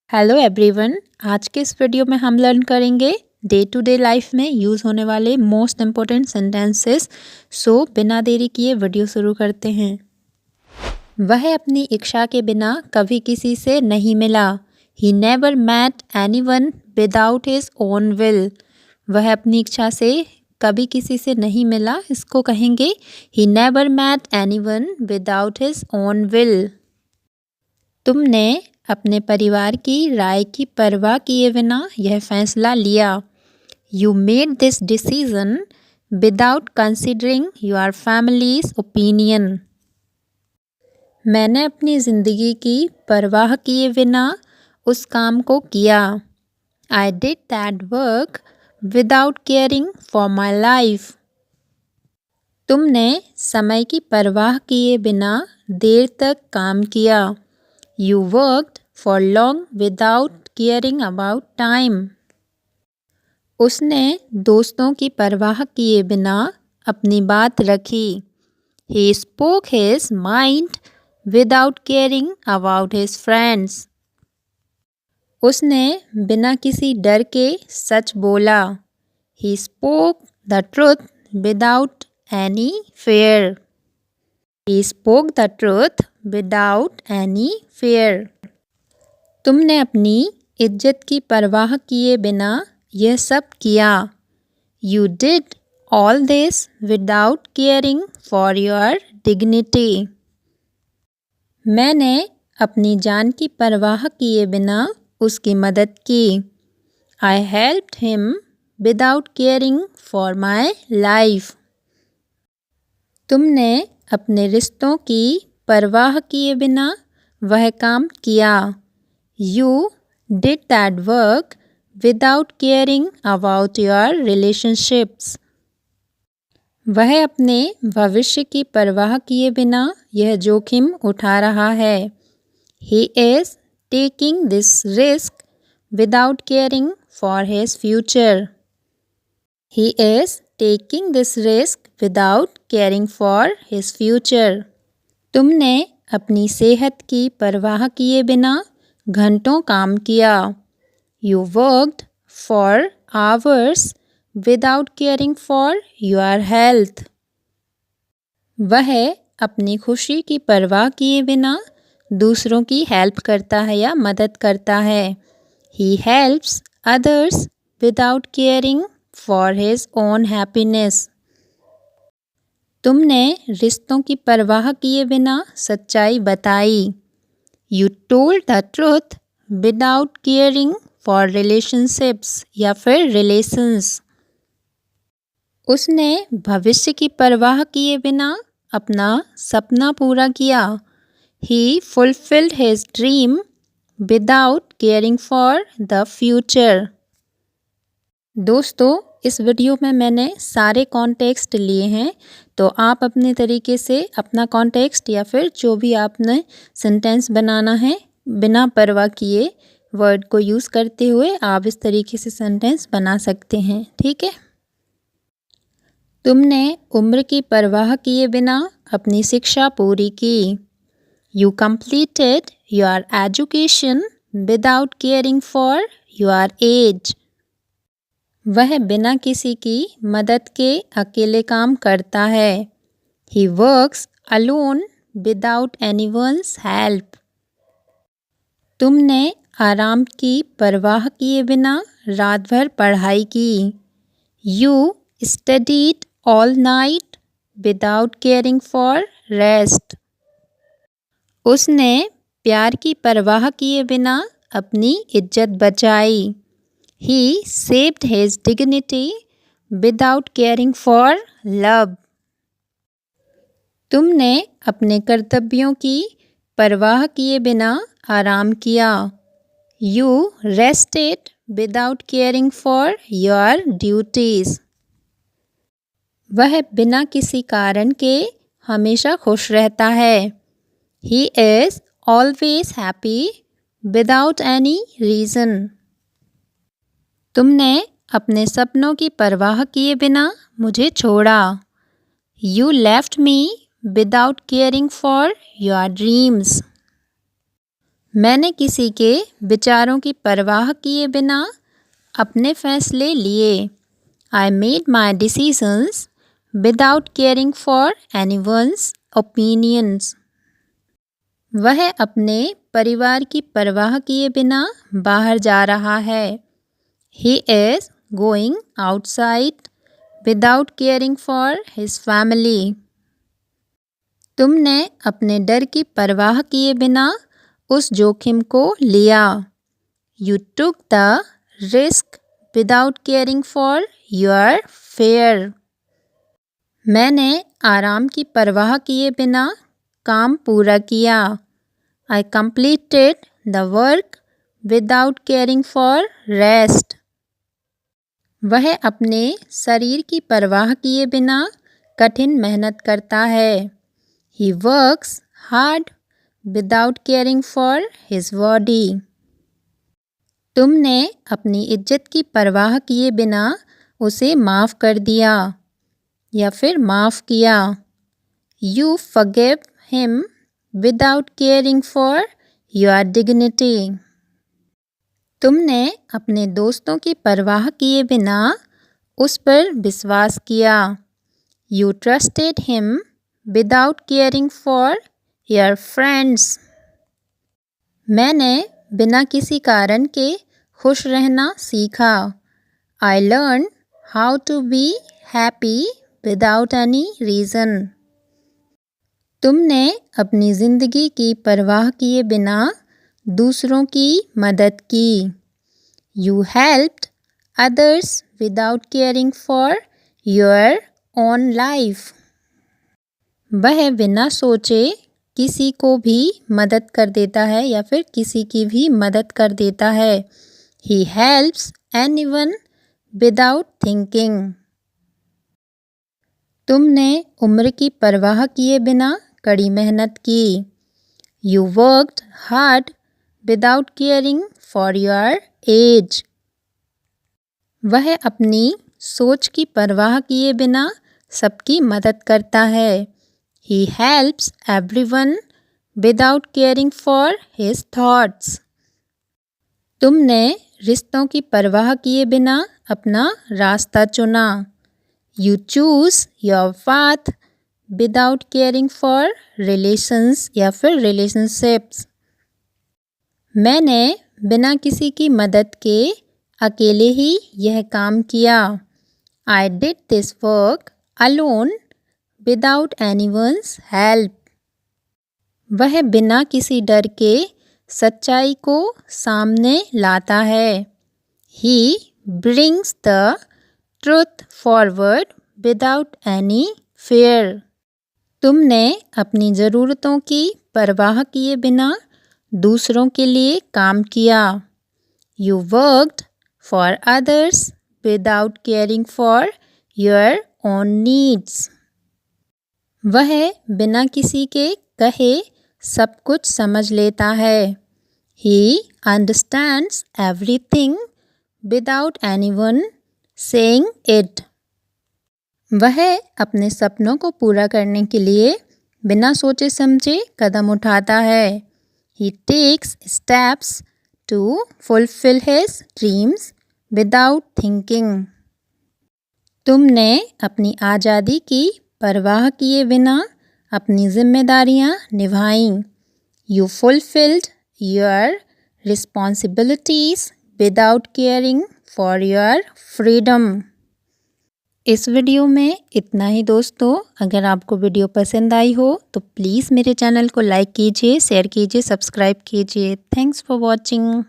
Hello everyone. आज के इस वीडियो में हम लर्न करेंगे डे टू डे लाइफ में यूज़ होने वाले मोस्ट इम्पोर्टेंट सेंटेंसेस। सो बिना देरी किए वीडियो शुरू करते हैं। वह अपनी इच्छा के बिना कभी किसी से नहीं मिला। He never met anyone without his own will. वह अपनी इच्छा से कभी किसी से नहीं मिला, इसको कहेंगे he never met anyone without his own will. तुमने अपने परिवार की राय की परवाह किए बिना यह फैसला लिया। You made this decision without considering your families opinion. मैंने अपनी ज़िंदगी की परवाह किए बिना उस काम को किया। I did that work without caring for my life. तुमने समय की परवाह किए बिना देर तक काम किया। You worked for long without caring about time. उसने दोस्तों की परवाह किए बिना अपनी बात रखी। He spoke his mind without caring about his friends. उसने बिना किसी डर के सच बोला। He spoke the truth without any fear. He spoke the truth without any fear. तुमने अपनी इज्जत की परवाह किए बिना यह सब किया। You did all this without caring for your dignity. मैंने अपनी जान की परवाह किए बिना उसकी मदद की। I helped him without caring for my life. तुमने अपने रिश्तों की परवाह किए बिना वह काम किया। You did that work without caring about your relationships. वह अपने भविष्य की परवाह किए बिना यह जोखिम उठा रहा है। He is taking this risk without caring for his future. He is taking this risk without caring for his future. तुमने अपनी सेहत की परवाह किए बिना घंटों काम किया। You worked for hours without caring for your health. वह अपनी खुशी की परवाह किए बिना दूसरों की हेल्प करता है या मदद करता है। He helps others without caring for his own happiness. तुमने रिश्तों की परवाह किए बिना सच्चाई बताई। You told the truth without caring for relationships या फिर relations. उसने भविष्य की परवाह किए बिना अपना सपना पूरा किया। He fulfilled his dream without caring for the future. दोस्तों, इस वीडियो में मैंने सारे कॉन्टेक्स्ट लिए हैं, तो आप अपने तरीके से अपना कॉन्टेक्स्ट या फिर जो भी आपने सेंटेंस बनाना है बिना परवाह किए वर्ड को यूज़ करते हुए आप इस तरीके से सेंटेंस बना सकते हैं। ठीक है। तुमने उम्र की परवाह किए बिना अपनी शिक्षा पूरी की। You completed your education without caring for your age. वह बिना किसी की मदद के अकेले काम करता है। He works alone without anyone's help. तुमने आराम की परवाह किए बिना रात भर पढ़ाई की। You studied all night without caring for rest. उसने प्यार की परवाह किए बिना अपनी इज्जत बचाई। He saved his dignity without caring for love. तुमने अपने कर्तव्यों की परवाह किए बिना आराम किया। You rested without caring for your duties. वह बिना किसी कारण के हमेशा खुश रहता है। He is always happy without any reason. तुमने अपने सपनों की परवाह किए बिना मुझे छोड़ा। You left me without caring for your dreams. मैंने किसी के विचारों की परवाह किए बिना अपने फैसले लिए। I made my decisions without caring for anyone's opinions. वह अपने परिवार की परवाह किए बिना बाहर जा रहा है। He is going outside without caring for his family. तुमने अपने डर की परवाह किए बिना उस जोखिम को लिया। You took the risk without caring for your fear. मैंने आराम की परवाह किए बिना काम पूरा किया। I completed the work without caring for rest. वह अपने शरीर की परवाह किए बिना कठिन मेहनत करता है। He works hard without caring for his body. तुमने अपनी इज्जत की परवाह किए बिना उसे माफ़ कर दिया या फिर माफ़ किया। You forgave him without caring for your dignity. तुमने अपने दोस्तों की परवाह किए बिना उस पर विश्वास किया। You trusted him without caring for your friends. मैंने बिना किसी कारण के खुश रहना सीखा। I learned how to be happy without any reason. तुमने अपनी ज़िंदगी की परवाह किए बिना दूसरों की मदद की। You helped others without caring for your own life. वह बिना सोचे किसी को भी मदद कर देता है या फिर किसी की भी मदद कर देता है। He helps anyone without thinking. तुमने उम्र की परवाह किए बिना कड़ी मेहनत की। You worked hard without caring for your age. वह अपनी सोच की परवाह किए बिना सबकी मदद करता है। He helps everyone without caring for his thoughts. तुमने रिश्तों की परवाह किए बिना अपना रास्ता चुना। You choose your path without caring for relations या फिर relationships. मैंने बिना किसी की मदद के अकेले ही यह काम किया। I did this work alone without anyone's help. वह बिना किसी डर के सच्चाई को सामने लाता है। He brings the truth forward without any fear. तुमने अपनी ज़रूरतों की परवाह किए बिना दूसरों के लिए काम किया। You worked for others without caring for your own needs. वह बिना किसी के कहे सब कुछ समझ लेता है। He understands everything without anyone saying it. वह अपने सपनों को पूरा करने के लिए बिना सोचे समझे कदम उठाता है। He takes steps to fulfill his dreams without thinking. तुमने अपनी आज़ादी की परवाह किए बिना अपनी जिम्मेदारियां निभाईं। You fulfilled your responsibilities without caring for your freedom. इस वीडियो में इतना ही दोस्तों। अगर आपको वीडियो पसंद आई हो तो प्लीज़ मेरे चैनल को लाइक कीजिए, शेयर कीजिए, सब्सक्राइब कीजिए। Thanks for watching.